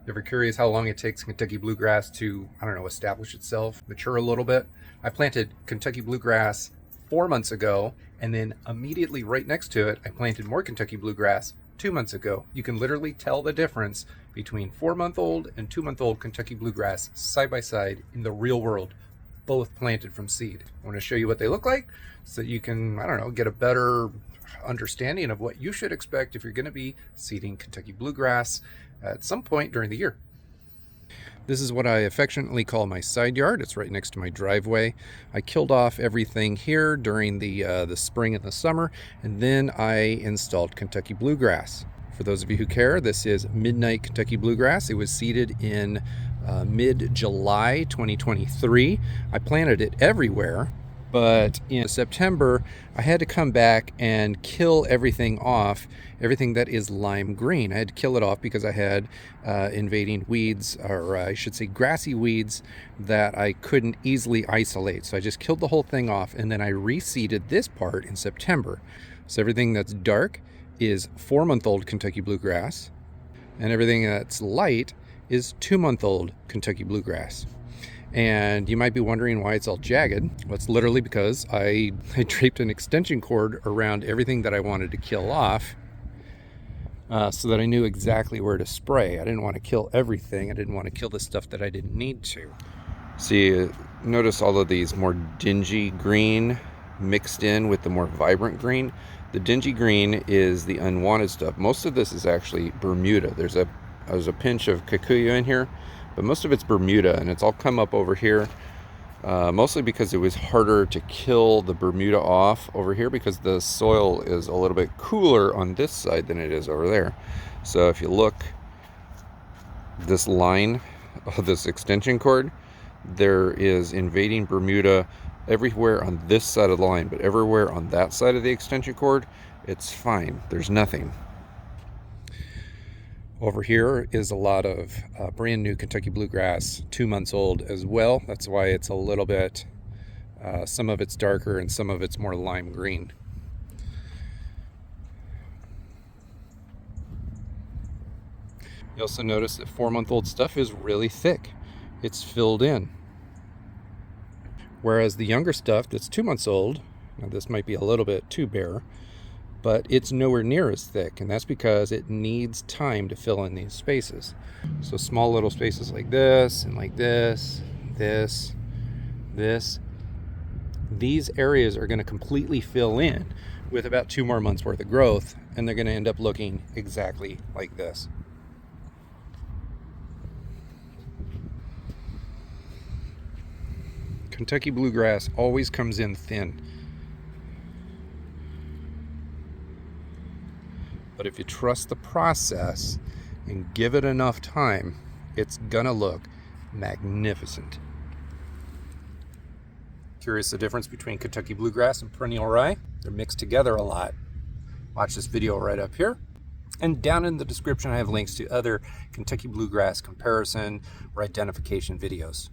Ever curious how long it takes Kentucky Bluegrass to, I don't know, establish itself, mature a little bit? I planted Kentucky Bluegrass 4 months ago, and then immediately right next to it, I planted more Kentucky Bluegrass 2 months ago. You can literally tell the difference between 4-month-old and 2-month-old Kentucky Bluegrass side by side in the real world, both planted from seed. I want to show you what they look like so that you can, I don't know, get a better understanding of what you should expect if you're going to be seeding Kentucky Bluegrass at some point during the year. This is what I affectionately call my side yard. It's right next to my driveway. I killed off everything here during the spring and the summer, and then I installed Kentucky Bluegrass. For those of you who care, this is Midnight Kentucky Bluegrass. It was seeded in mid-July 2023. I planted it everywhere, but in September I had to come back and kill everything off, everything that is lime green. I had to kill it off because I had invading weeds, or I should say grassy weeds, that I couldn't easily isolate. So I just killed the whole thing off, and then I reseeded this part in September. So everything that's dark is 4-month-old Kentucky Bluegrass, and everything that's light is 2-month-old Kentucky Bluegrass. And you might be wondering why it's all jagged. Well, it's literally because I draped an extension cord around everything that I wanted to kill off, so that I knew exactly where to spray. I didn't want to kill everything. I didn't want to kill the stuff that I didn't need to. See, notice all of these more dingy green mixed in with the more vibrant green. The dingy green is the unwanted stuff. Most of this is actually Bermuda. There's a pinch of Kikuyu in here, but most of it's Bermuda, and it's all come up over here, mostly because it was harder to kill the Bermuda off over here because the soil is a little bit cooler on this side than it is over there. So if you look, this line of this extension cord, there is invading Bermuda everywhere on this side of the line, but everywhere on that side of the extension cord, it's fine. There's nothing. Over here is a lot of brand new Kentucky Bluegrass, 2 months old as well. That's why it's a little bit, some of it's darker and some of it's more lime green. You also notice that 4-month-old stuff is really thick. It's filled in. Whereas the younger stuff that's 2 months old, now this might be a little bit too bare, but it's nowhere near as thick, and that's because it needs time to fill in these spaces. So small little spaces like this, and like this, this, these areas are going to completely fill in with about 2 more months worth of growth, and they're going to end up looking exactly like this. Kentucky Bluegrass always comes in thin. But if you trust the process and give it enough time, it's gonna look magnificent. Curious the difference between Kentucky Bluegrass and perennial rye? They're mixed together a lot. Watch this video right up here. And down in the description I have links to other Kentucky Bluegrass comparison or identification videos.